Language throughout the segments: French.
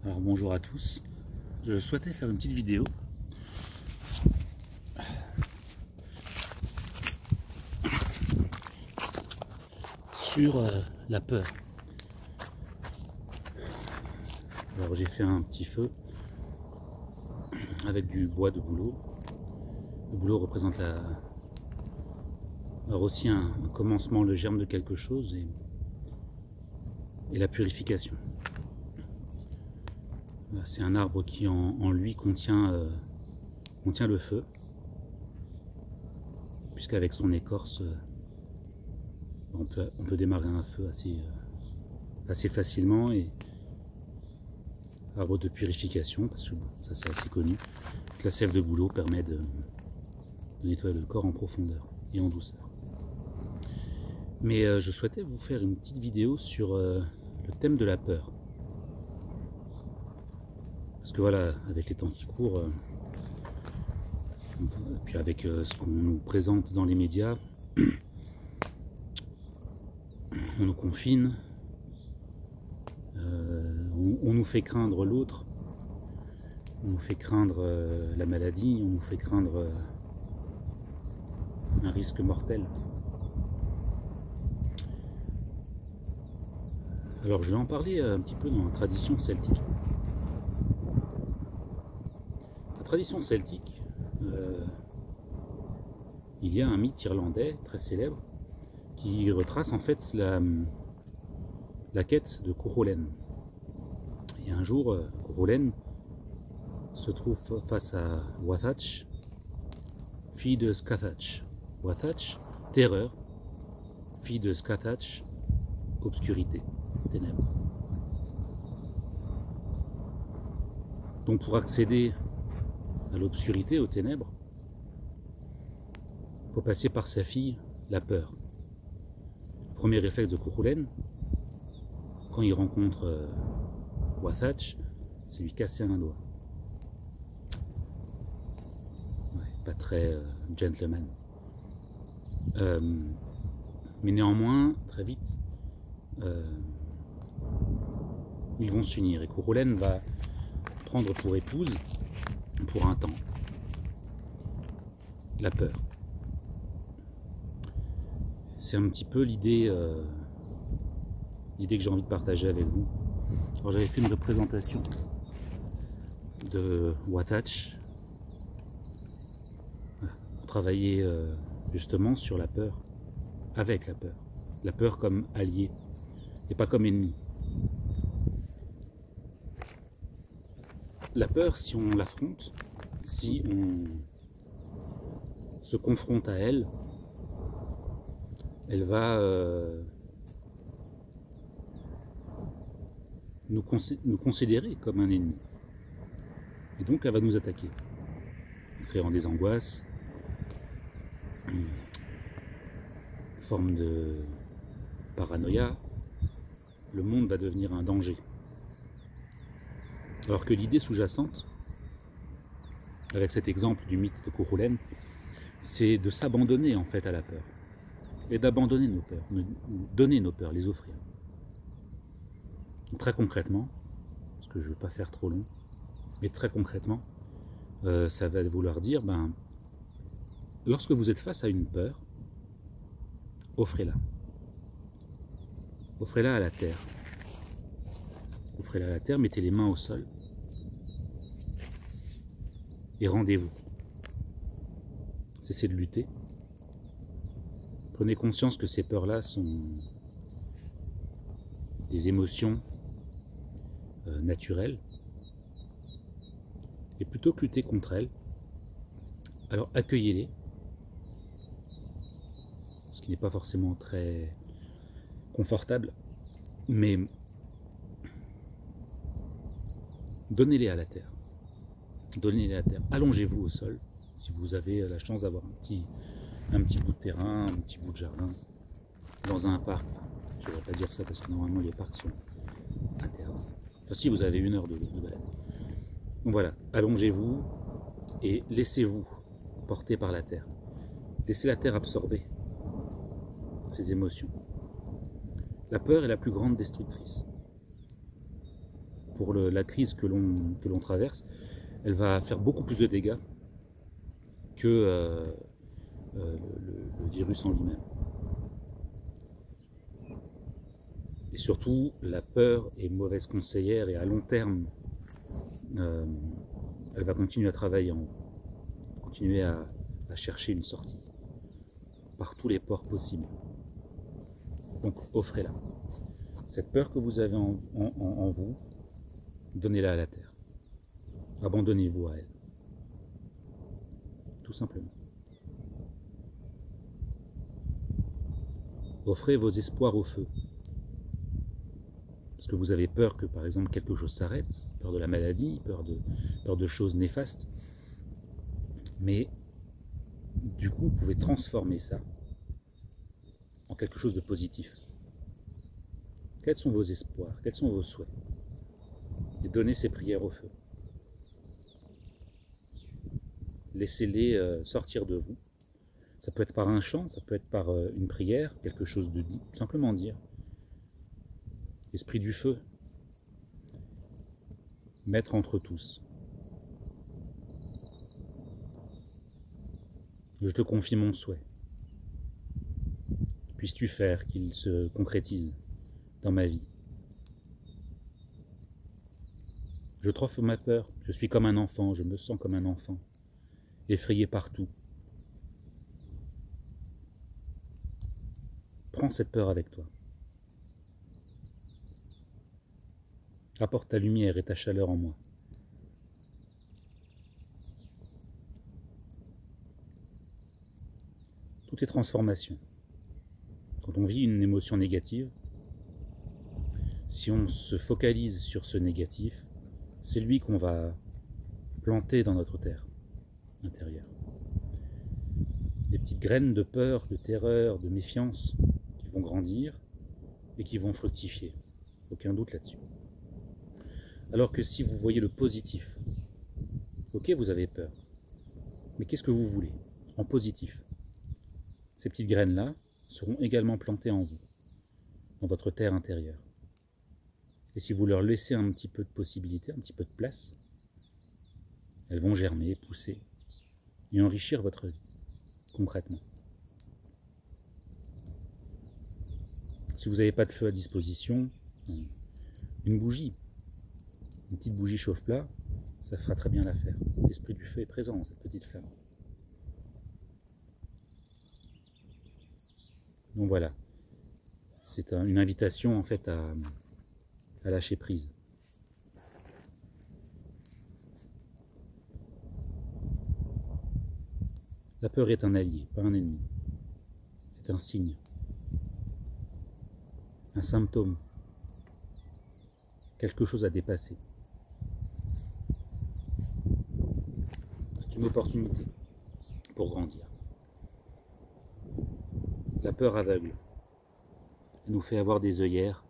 Alors bonjour à tous, je souhaitais faire une petite vidéo sur la peur. Alors j'ai fait un petit feu avec du bois de bouleau. Le bouleau représente alors aussi un commencement, le germe de quelque chose et la purification. C'est un arbre qui en lui contient le feu, puisqu'avec son écorce, on peut démarrer un feu assez facilement. Et arbre de purification, parce que bon, ça c'est assez connu. La sève de bouleau permet de nettoyer le corps en profondeur et en douceur. Mais je souhaitais vous faire une petite vidéo sur le thème de la peur. Parce que voilà, avec les temps qui courent, puis avec ce qu'on nous présente dans les médias, on nous confine, on nous fait craindre l'autre, on nous fait craindre la maladie, on nous fait craindre un risque mortel. Alors je vais en parler un petit peu dans la tradition celtique. La tradition celtique, il y a un mythe irlandais très célèbre qui retrace en fait la quête de Cuchulainn. Et un jour, Cuchulainn se trouve face à Watach, fille de Scathach. Watach, terreur, fille de Scathach, obscurité, ténèbres. Donc pour accéder à l'obscurité, aux ténèbres, il faut passer par sa fille, la peur. Le premier réflexe de Cuchulainn, quand il rencontre Watach, c'est lui casser un doigt. Ouais, pas très gentleman. Mais néanmoins, très vite, ils vont s'unir. Et Cuchulainn va prendre pour épouse, pour un temps, la peur. C'est un petit peu l'idée que j'ai envie de partager avec vous. Alors j'avais fait une représentation de Watach pour travailler justement sur la peur, avec la peur comme allié et pas comme ennemi. La peur, si on l'affronte, si on se confronte à elle, elle va nous considérer comme un ennemi. Et donc elle va nous attaquer, en créant des angoisses, une forme de paranoïa. Le monde va devenir un danger. Alors que l'idée sous-jacente, avec cet exemple du mythe de Cuchulainn, c'est de s'abandonner en fait à la peur. Et d'abandonner nos peurs, donner nos peurs, les offrir. Donc, très concrètement, parce que je ne veux pas faire trop long, mais très concrètement, ça va vouloir dire, lorsque vous êtes face à une peur, offrez-la. Offrez-la à la terre. Offrez-la à la terre, mettez les mains au sol et rendez-vous. Cessez de lutter. Prenez conscience que ces peurs-là sont des émotions naturelles. Et plutôt que lutter contre elles, alors accueillez-les. Ce qui n'est pas forcément très confortable, mais donnez-les à la terre. Donnez-les à la terre. Allongez-vous au sol, si vous avez la chance d'avoir un petit bout de terrain, un petit bout de jardin, dans un parc. Enfin, je ne vais pas dire ça parce que normalement les parcs sont interdits. Enfin, si vous avez 1 heure de balade. Donc voilà, allongez-vous et laissez-vous porter par la terre. Laissez la terre absorber ces émotions. La peur est la plus grande destructrice. pour la crise que l'on traverse, elle va faire beaucoup plus de dégâts que le virus en lui-même. Et surtout, la peur est mauvaise conseillère et à long terme, elle va continuer à travailler en vous, continuer à chercher une sortie par tous les ports possibles. Donc offrez-la. Cette peur que vous avez en vous, donnez-la à la terre. Abandonnez-vous à elle. Tout simplement. Offrez vos espoirs au feu. Parce que vous avez peur que, par exemple, quelque chose s'arrête, peur de la maladie, peur de choses néfastes. Mais, du coup, vous pouvez transformer ça en quelque chose de positif. Quels sont vos espoirs? Quels sont vos souhaits? Et donnez ces prières au feu. Laissez-les sortir de vous. Ça peut être par un chant, ça peut être par une prière, quelque chose de dit, simplement dire. Esprit du feu, maître entre tous. Je te confie mon souhait. Puisses-tu faire qu'il se concrétise dans ma vie. Je t'offre ma peur, je suis comme un enfant, je me sens comme un enfant, effrayé partout. Prends cette peur avec toi. Apporte ta lumière et ta chaleur en moi. Tout est transformation. Quand on vit une émotion négative, si on se focalise sur ce négatif, c'est lui qu'on va planter dans notre terre intérieure. Des petites graines de peur, de terreur, de méfiance qui vont grandir et qui vont fructifier. Aucun doute là-dessus. Alors que si vous voyez le positif, ok, vous avez peur, mais qu'est-ce que vous voulez en positif? Ces petites graines-là seront également plantées en vous, dans votre terre intérieure. Et si vous leur laissez un petit peu de possibilité, un petit peu de place, elles vont germer, pousser et enrichir votre vie, concrètement. Si vous n'avez pas de feu à disposition, une bougie, une petite bougie chauffe-plat, ça fera très bien l'affaire. L'esprit du feu est présent dans cette petite flamme. Donc voilà, c'est une invitation en fait à lâcher prise. La peur est un allié, pas un ennemi. C'est un signe, un symptôme, quelque chose à dépasser. C'est une opportunité pour grandir. La peur aveugle. Elle nous fait avoir des œillères.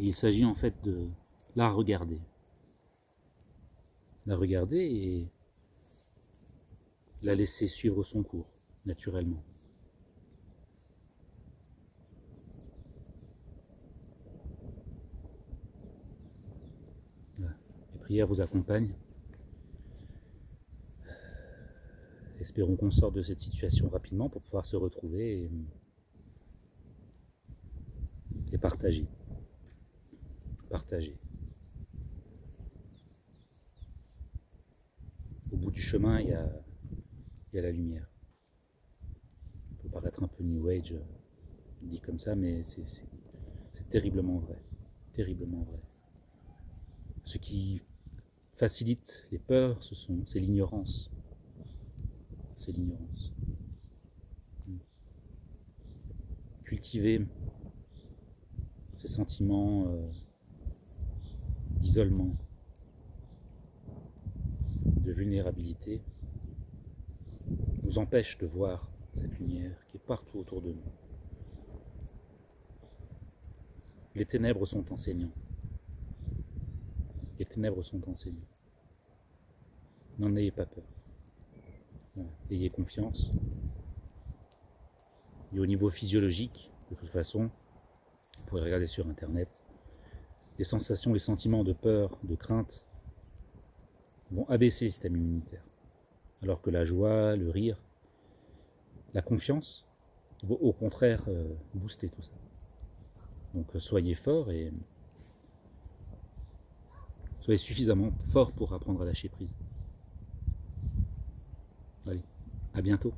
Et il s'agit en fait de la regarder. La regarder et la laisser suivre son cours, naturellement. Voilà. Les prières vous accompagnent. Espérons qu'on sorte de cette situation rapidement pour pouvoir se retrouver et partager. Partager. Au bout du chemin, il y a la lumière. Ça peut paraître un peu New Age, dit comme ça, mais c'est terriblement vrai. Terriblement vrai. Ce qui facilite les peurs, c'est l'ignorance. C'est l'ignorance. Cultiver ces sentiments d'isolement, de vulnérabilité, nous empêche de voir cette lumière qui est partout autour de nous. Les ténèbres sont enseignants. Les ténèbres sont enseignants. N'en ayez pas peur. Voilà. Ayez confiance. Et au niveau physiologique, de toute façon, vous pouvez regarder sur internet, les sensations, les sentiments de peur, de crainte vont abaisser le système immunitaire. Alors que la joie, le rire, la confiance vont au contraire booster tout ça. Donc soyez forts et soyez suffisamment forts pour apprendre à lâcher prise. Allez, à bientôt.